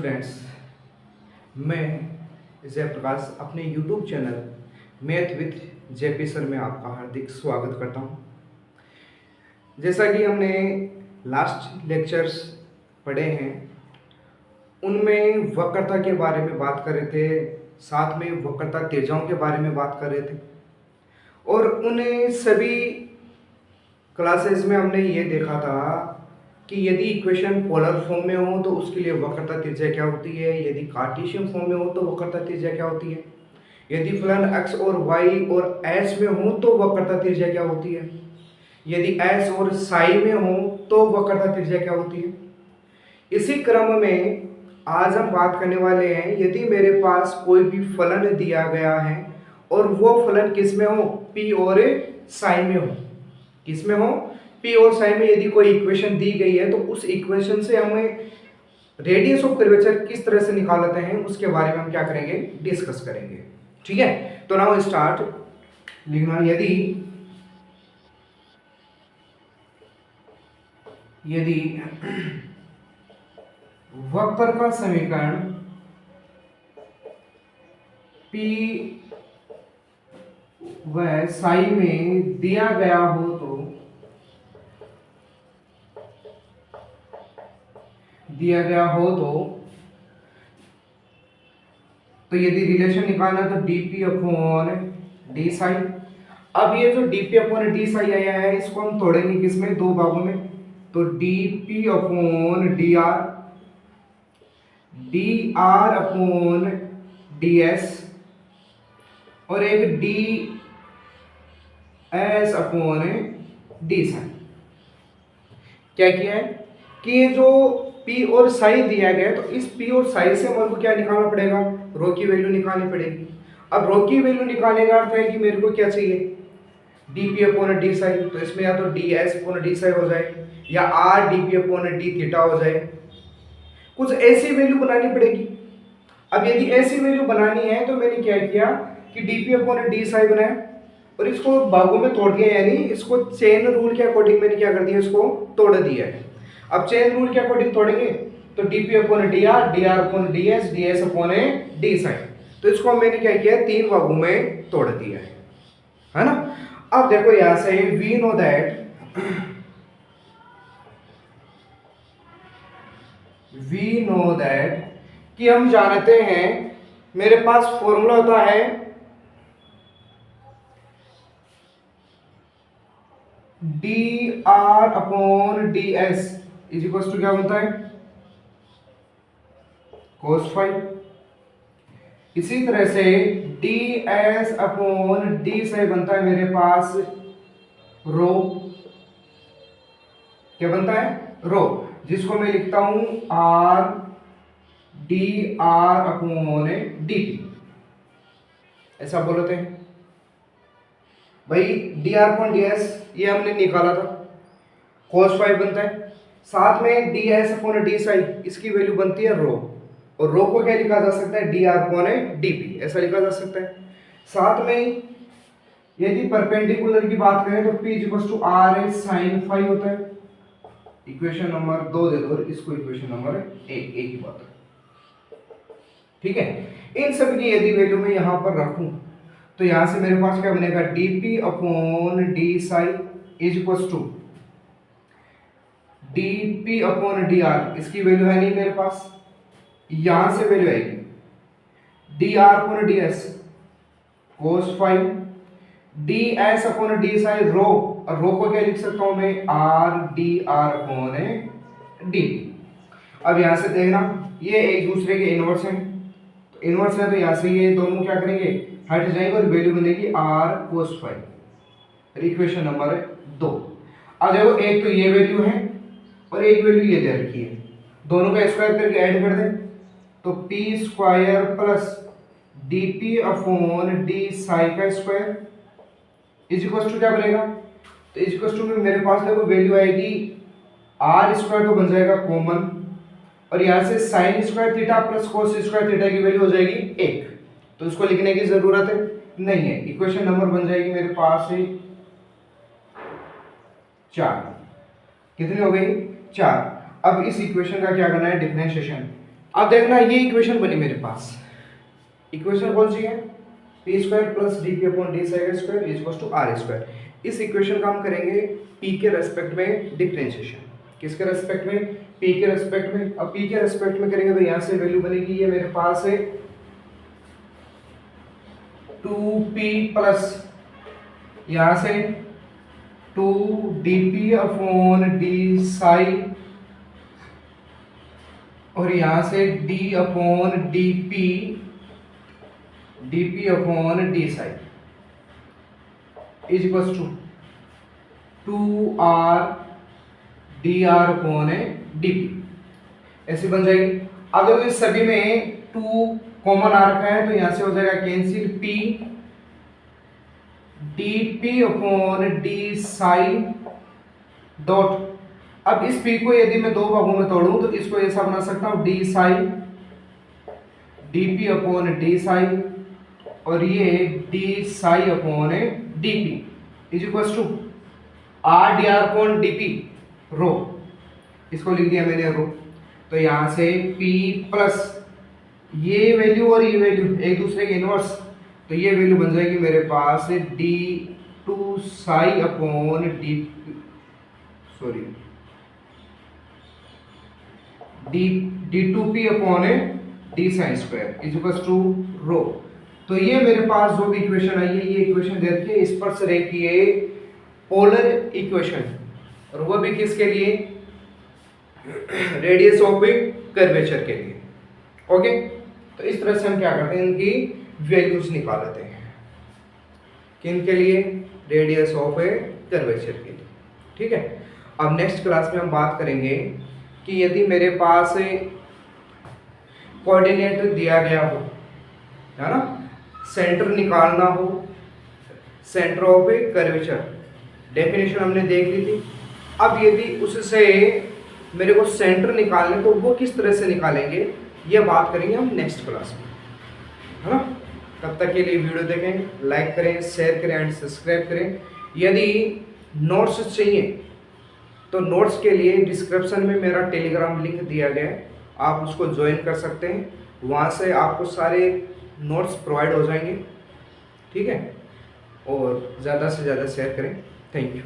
Students, मैं जयप्रकाश अपने YouTube channel math with JP sir में आपका हार्दिक स्वागत करता हूं। जैसा कि हमने लास्ट लेक्चर्स पढ़े हैं, उनमें वक्रता के बारे में बात कर रहे थे, साथ में वक्रता त्रिज्याओं के बारे में बात कर रहे थे। और उन सभी क्लासेस में हमने ये देखा था कि यदि इक्वेशन पोलर फॉर्म में हो तो उसके लिए वक्रता त्रिज्या क्या होती है, यदि कार्टेशियन फॉर्म में हो तो वक्रता त्रिज्या क्या होती है, यदि फलन x और y और s में हो तो वक्रता त्रिज्या क्या होती है, यदि s और psi में हो तो वक्रता त्रिज्या क्या होती है। इसी क्रम में आज हम बात करने वाले हैं, यदि मेरे पास कोई भी फलन दिया गया है और वो फलन किस में हो, p और psi में हो, किस में हो, p और psi में यदि कोई इक्वेशन दी गई है तो उस इक्वेशन से हमें रेडियस ऑफ कर्वेचर किस तरह से निकालते हैं उसके बारे में हम क्या करेंगे, डिस्कस करेंगे। ठीक है, तो नाउ स्टार्ट लिखना। यदि वक्र का समीकरण p व psi में दिया गया हो तो यदि रिलेशन निकालना तो dp अपॉन डी साई। अब ये जो dp अपॉन डी साई आया है इसको हम तोड़ेंगे किसमें, दो भागों में। तो dp upon dr upon ds और एक ds अपॉन डी साई। क्या किया है कि ये जो p और psi दिया गया है तो इस p और psi से मेरे को क्या निकालना पड़ेगा, रो की वैल्यू निकालनी पड़ेगी। अब रो की वैल्यू निकालने का अर्थ है कि मेरे को क्या चाहिए, dp अपॉन डी साई। तो इसमें या तो ds अपॉन डी साई हो जाए या r dp upon D theta हो जाए, कुछ ऐसी वैल्यू बनानी पड़ेगी। अब यदि ऐसी वैल्यू बनानी है तो मैंने क्या किया कि dp अपॉन डी साई बनाया और इसको भागों में तोड़ दिया, यानी इसको चेन रूल के अकॉर्डिंग मैंने क्या कर दिया, इसको तोड़ दिया है। अब चेन रूल के अकॉर्डिंग तोड़ेंगे तो dp upon dr upon ds upon d sine. तो इसको मैंने क्या किया, तीन भागों में तोड़ दिया है ना। अब देखो यहां से वी नो दैट कि हम जानते हैं मेरे पास फॉर्मूला होता है dr upon ds is equal to क्या बनता है, cos फाई। इसी तरह से ds अपॉन डी साई बनता है मेरे पास रो, क्या बनता है, रो, जिसको मैं लिखता हूं r dr अपॉन dt। ऐसा बोलते हैं भाई, dr अपॉन ds ये हमने निकाला था, cos फाई बनता है, साथ में ds अपॉन डी साई इसकी वैल्यू बनती है रो, और रो को क्या लिखा जा सकता है, dr अपॉन dp, ऐसा लिखा जा सकता है। साथ में यदि परपेंडिकुलर की बात करें तो p equal to r sin phi होता है। इक्वेशन नंबर 2 दे दो, इसको इक्वेशन नंबर 1 एक ही बात है। ठीक है, इन सब की यदि वैल्यू मैं यहां पर रखूं तो यहां से मेरे पास क्या बनेगा, dp upon d psi is equal to dp upon dr, इसकी वैल्यू है नहीं मेरे पास, यहां से वैल्यू आएगी dr upon ds cos phi, ds upon d psi rho, और रो को क्या लिख सकता हूं मैं, r dr अपॉन dt। अब यहां से देखना ये एक दूसरे के इनवर्स हैं, तो इनवर्स है तो यहां से ये दोनों क्या करेंगे, हट जाएंगे और वैल्यू बनेगी r cos phi. Equation number 2। अब देखो एक तो ये वैल्यू है और एक वैल्यू ये दे रखी है, दोनों का स्क्वायर करके ऐड कर दें तो p square plus dp upon d Sai का स्क्वायर इज इक्वल टू क्या बनेगा, तो इज इक्वल टू में मेरे पास देखो वैल्यू आएगी r स्क्वायर तो बन जाएगा कॉमन, और यहां से sin square theta plus cos square theta की वैल्यू हो जाएगी 1, तो इसको लिखने की जरूरत है नहीं है। इक्वेशन नंबर बन जाएगी मेरे पास 4, कितनी हो गई, 4। अब इस इक्वेशन का क्या करना है, डिफरेंशिएशन। अब देखना ये इक्वेशन बनी मेरे पास, इक्वेशन कौन सी है, p square plus d p upon d side square is equal to r square. इस इक्वेशन का हम करेंगे पी के रेस्पेक्ट में डिफरेंशिएशन, किसके रेस्पेक्ट में, पी के रेस्पेक्ट में। अब पी के रेस्पेक्ट में करेंगे तो यहाँ से वैल्यू बनेगी, ये मेरे पास है 2p प्लस यहाँ से 2dp अपॉन डी साई और यहाँ से d upon dp upon d psi is equal to 2r dr upon dp, ऐसे बन जाएगी। अब देखो इस सभी में 2 कॉमन आ रखा है तो यहाँ से हो जाएगा cancel p dp upon d Sai dot. अब इस p को यदि मैं दो भागों में तोड़ूं तो इसको ऐसा बना सकता हूं d psi dp upon d psi और ये d psi upon dp is equal to r dr upon dp रो, इसको लिख दिया मैंने रो। तो यहाँ से p प्लस ये वैल्यू और ये वैल्यू एक दूसरे के इनवर्स, तो ये वैल्यू बन जाएगी मेरे पास d two psi upon d two p upon d psi square is equal to rho. तो ये मेरे पास जो भी इक्वेशन आई है ये इक्वेशन दे रखी है, इस पर से रखी है पोलर इक्वेशन और वो भी किसके लिए, रेडियस ऑफ कर्वेचर के लिए। ओके, तो इस तरह से हम क्या करते हैं, इनकी वैल्यूज निकाल लेते हैं, किनके लिए, रेडियस ऑफ ए कर्वेचर के लिए। ठीक है, अब नेक्स्ट क्लास में हम बात करेंगे कि यदि मेरे पास कोऑर्डिनेट दिया गया हो, है ना, सेंटर निकालना हो, centre of A curvature, definition हमने देख ली थी। अब यदि उससे मेरे को सेंटर निकालने तो वो किस तरह से निकालेंगे ये बात करेंगे हम नेक्स्ट क्लास में, है ना। तब तक के लिए वीडियो देखें, लाइक करें, शेयर करें एंड सब्सक्राइब करें। यदि नोट्स चाहिए तो नोट्स के लिए डिस्क्रिप्शन में मेरा टेलीग्राम लिंक दिया गया है, आप उसको ज्वाइन कर सकते हैं, वहाँ से आपको सारे नोट्स प्रोवाइड हो जाएंगे। ठीक है, और ज़्यादा से ज़्यादा शेयर करें। Thank you.